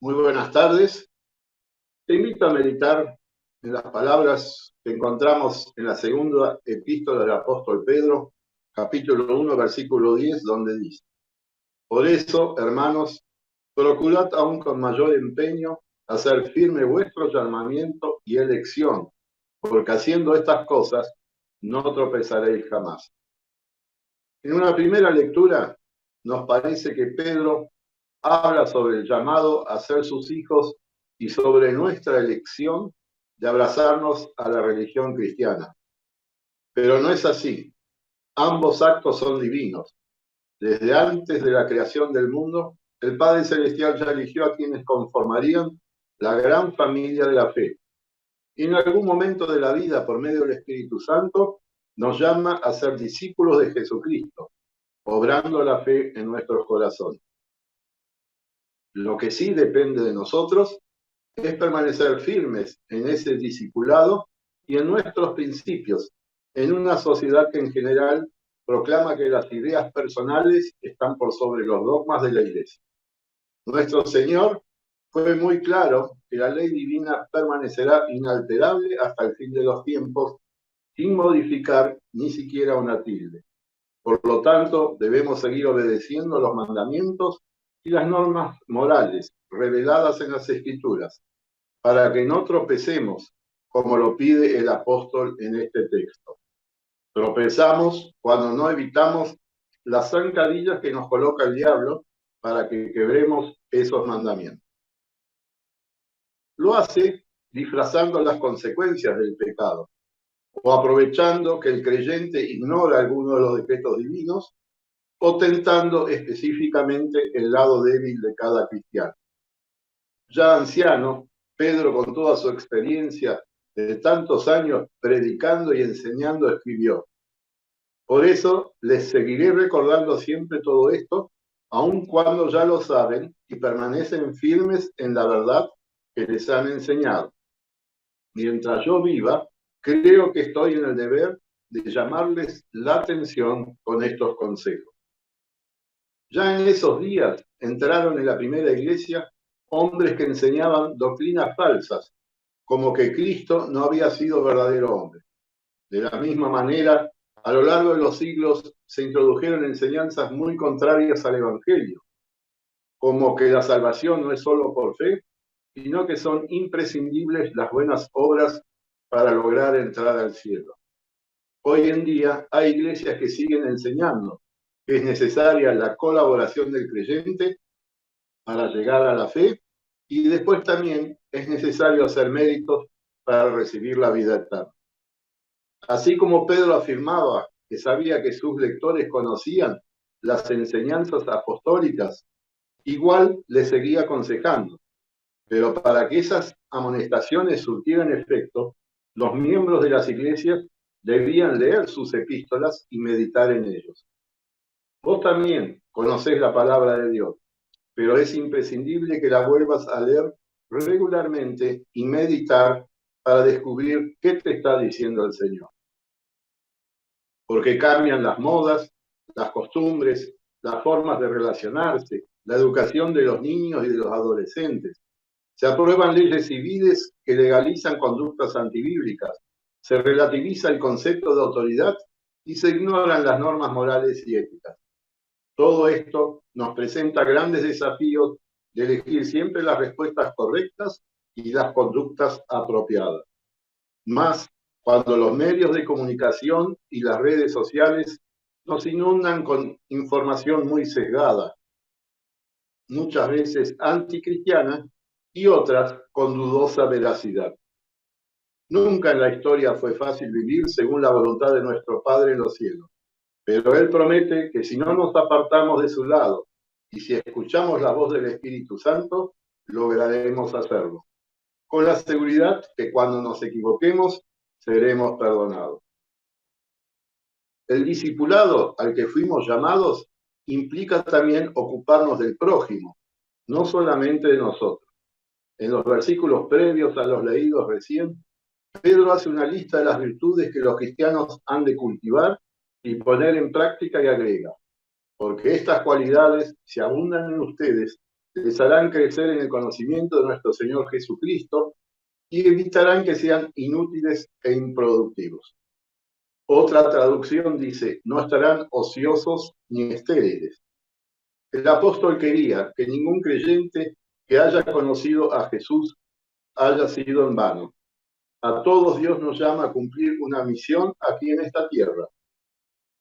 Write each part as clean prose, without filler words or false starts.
Muy buenas tardes. Te invito a meditar en las palabras que encontramos en la segunda epístola del apóstol Pedro, capítulo 1, versículo 10, donde dice: Por eso, hermanos, procurad aún con mayor empeño hacer firme vuestro llamamiento y elección, porque haciendo estas cosas no tropezaréis jamás. En una primera lectura nos parece que Pedro habla sobre el llamado a ser sus hijos y sobre nuestra elección de abrazarnos a la religión cristiana. Pero no es así. Ambos actos son divinos. Desde antes de la creación del mundo, el Padre Celestial ya eligió a quienes conformarían la gran familia de la fe. Y en algún momento de la vida, por medio del Espíritu Santo, nos llama a ser discípulos de Jesucristo, obrando la fe en nuestros corazones. Lo que sí depende de nosotros es permanecer firmes en ese discipulado y en nuestros principios, en una sociedad que en general proclama que las ideas personales están por sobre los dogmas de la Iglesia. Nuestro Señor fue muy claro que la ley divina permanecerá inalterable hasta el fin de los tiempos, sin modificar ni siquiera una tilde. Por lo tanto, debemos seguir obedeciendo los mandamientos y las normas morales reveladas en las Escrituras, para que no tropecemos, como lo pide el apóstol en este texto. Tropezamos cuando no evitamos las zancadillas que nos coloca el diablo para que quebremos esos mandamientos. Lo hace disfrazando las consecuencias del pecado, o aprovechando que el creyente ignora alguno de los decretos divinos, o tentando específicamente el lado débil de cada cristiano. Ya anciano, Pedro, con toda su experiencia de tantos años predicando y enseñando, escribió: Por eso les seguiré recordando siempre todo esto, aun cuando ya lo saben y permanecen firmes en la verdad que les han enseñado. Mientras yo viva, creo que estoy en el deber de llamarles la atención con estos consejos. Ya en esos días entraron en la primera iglesia hombres que enseñaban doctrinas falsas, como que Cristo no había sido verdadero hombre. De la misma manera, a lo largo de los siglos se introdujeron enseñanzas muy contrarias al Evangelio, como que la salvación no es solo por fe, sino que son imprescindibles las buenas obras para lograr entrar al cielo. Hoy en día hay iglesias que siguen enseñando que es necesaria la colaboración del creyente para llegar a la fe, y después también es necesario hacer méritos para recibir la vida eterna. Así como Pedro afirmaba que sabía que sus lectores conocían las enseñanzas apostólicas, igual les seguía aconsejando. Pero para que esas amonestaciones surtieran efecto, los miembros de las iglesias debían leer sus epístolas y meditar en ellos. Vos también conocés la palabra de Dios, pero es imprescindible que la vuelvas a leer regularmente y meditar para descubrir qué te está diciendo el Señor. Porque cambian las modas, las costumbres, las formas de relacionarse, la educación de los niños y de los adolescentes. Se aprueban leyes civiles que legalizan conductas antibíblicas, se relativiza el concepto de autoridad y se ignoran las normas morales y éticas. Todo esto nos presenta grandes desafíos de elegir siempre las respuestas correctas y las conductas apropiadas. Más cuando los medios de comunicación y las redes sociales nos inundan con información muy sesgada, muchas veces anticristiana y otras con dudosa veracidad. Nunca en la historia fue fácil vivir según la voluntad de nuestro Padre en los cielos, pero Él promete que si no nos apartamos de su lado y si escuchamos la voz del Espíritu Santo, lograremos hacerlo, con la seguridad que cuando nos equivoquemos, seremos perdonados. El discipulado al que fuimos llamados implica también ocuparnos del prójimo, no solamente de nosotros. En los versículos previos a los leídos recién, Pedro hace una lista de las virtudes que los cristianos han de cultivar y poner en práctica, y agrega: porque estas cualidades, si abundan en ustedes, les harán crecer en el conocimiento de nuestro Señor Jesucristo y evitarán que sean inútiles e improductivos. Otra traducción dice, no estarán ociosos ni estériles. El apóstol quería que ningún creyente que haya conocido a Jesús haya sido en vano. A todos Dios nos llama a cumplir una misión aquí en esta tierra.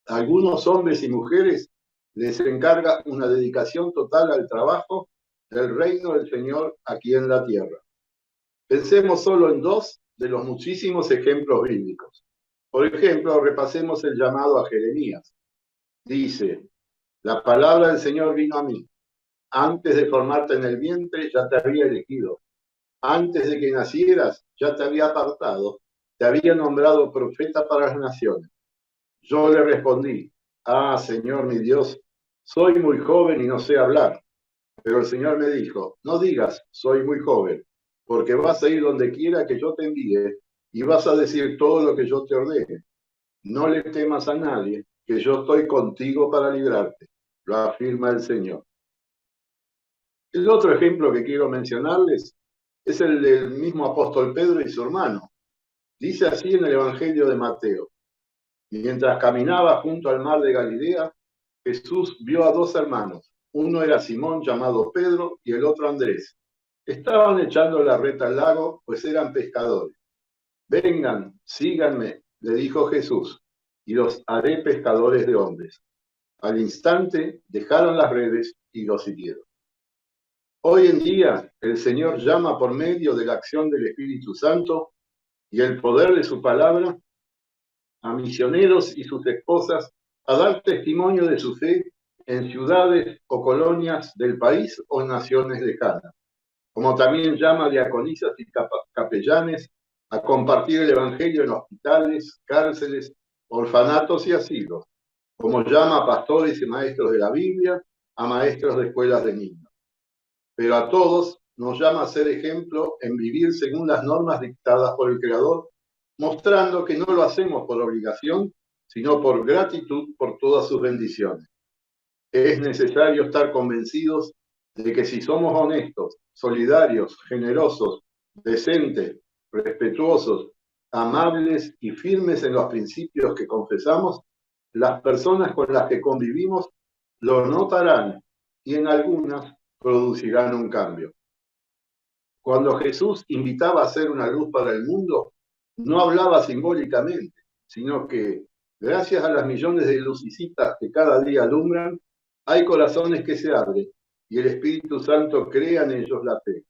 A algunos hombres y mujeres les encarga una dedicación total al trabajo del reino del Señor aquí en la tierra. Pensemos solo en dos de los muchísimos ejemplos bíblicos. Por ejemplo, repasemos el llamado a Jeremías. Dice, la palabra del Señor vino a mí. Antes de formarte en el vientre ya te había elegido. Antes de que nacieras ya te había apartado. Te había nombrado profeta para las naciones. Yo le respondí, Señor mi Dios, soy muy joven y no sé hablar. Pero el Señor me dijo, no digas, soy muy joven, porque vas a ir donde quiera que yo te envíe y vas a decir todo lo que yo te ordene. No le temas a nadie, que yo estoy contigo para librarte, lo afirma el Señor. El otro ejemplo que quiero mencionarles es el del mismo apóstol Pedro y su hermano. Dice así en el Evangelio de Mateo. Mientras caminaba junto al mar de Galilea, Jesús vio a dos hermanos. Uno era Simón, llamado Pedro, y el otro Andrés. Estaban echando la red al lago, pues eran pescadores. Vengan, síganme, le dijo Jesús, y los haré pescadores de hombres. Al instante dejaron las redes y los siguieron. Hoy en día, el Señor llama por medio de la acción del Espíritu Santo y el poder de su palabra a misioneros y sus esposas a dar testimonio de su fe en ciudades o colonias del país o naciones lejanas, como también llama a diaconisas y capellanes a compartir el Evangelio en hospitales, cárceles, orfanatos y asilos, como llama a pastores y maestros de la Biblia, a maestros de escuelas de niños. Pero a todos nos llama a ser ejemplo en vivir según las normas dictadas por el Creador, mostrando que no lo hacemos por obligación, sino por gratitud por todas sus bendiciones. Es necesario estar convencidos de que si somos honestos, solidarios, generosos, decentes, respetuosos, amables y firmes en los principios que confesamos, las personas con las que convivimos lo notarán y en algunas producirán un cambio. Cuando Jesús invitaba a ser una luz para el mundo, no hablaba simbólicamente, sino que, gracias a las millones de lucecitas que cada día alumbran, hay corazones que se abren y el Espíritu Santo crea en ellos la fe.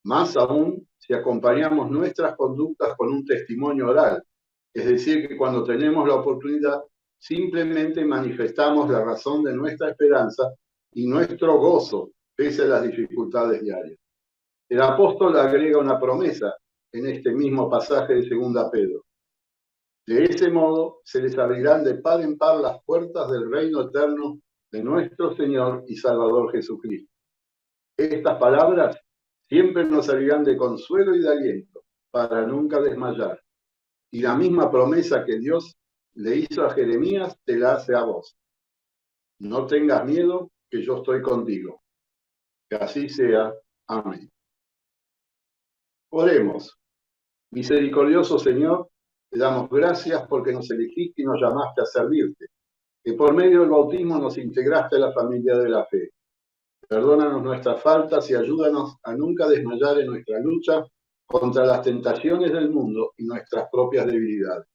Más aún si acompañamos nuestras conductas con un testimonio oral, es decir, que cuando tenemos la oportunidad, simplemente manifestamos la razón de nuestra esperanza y nuestro gozo pese a las dificultades diarias. El apóstol agrega una promesa en este mismo pasaje de 2 Pedro. De ese modo se les abrirán de par en par las puertas del reino eterno de nuestro Señor y Salvador Jesucristo. Estas palabras siempre nos servirán de consuelo y de aliento para nunca desmayar. Y la misma promesa que Dios le hizo a Jeremías te la hace a vos. No tengas miedo, que yo estoy contigo. Que así sea. Amén. Oremos. Misericordioso Señor, te damos gracias porque nos elegiste y nos llamaste a servirte, que por medio del bautismo nos integraste a la familia de la fe. Perdónanos nuestras faltas y ayúdanos a nunca desmayar en nuestra lucha contra las tentaciones del mundo y nuestras propias debilidades.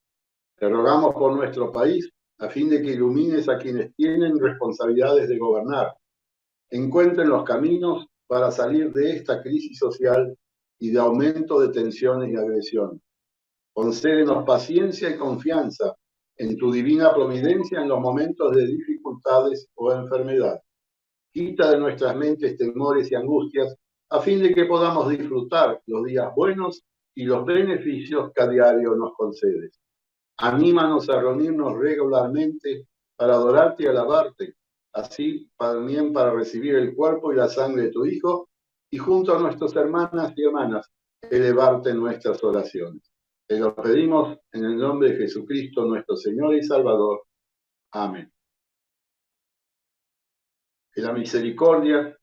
Te rogamos por nuestro país a fin de que ilumines a quienes tienen responsabilidades de gobernar, encuentren los caminos para salir de esta crisis social y de aumento de tensiones y agresiones. Concédenos paciencia y confianza en tu divina providencia en los momentos de dificultades o enfermedad. Quita de nuestras mentes temores y angustias a fin de que podamos disfrutar los días buenos y los beneficios que a diario nos concedes. Anímanos a reunirnos regularmente para adorarte y alabarte, así también para recibir el cuerpo y la sangre de tu Hijo y junto a nuestras hermanas y hermanas elevarte en nuestras oraciones. Te lo pedimos en el nombre de Jesucristo, nuestro Señor y Salvador. Amén. Que la misericordia,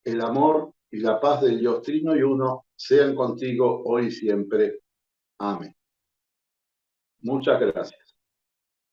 el amor y la paz del Dios Trino y Uno sean contigo hoy y siempre. Amén. Muchas gracias.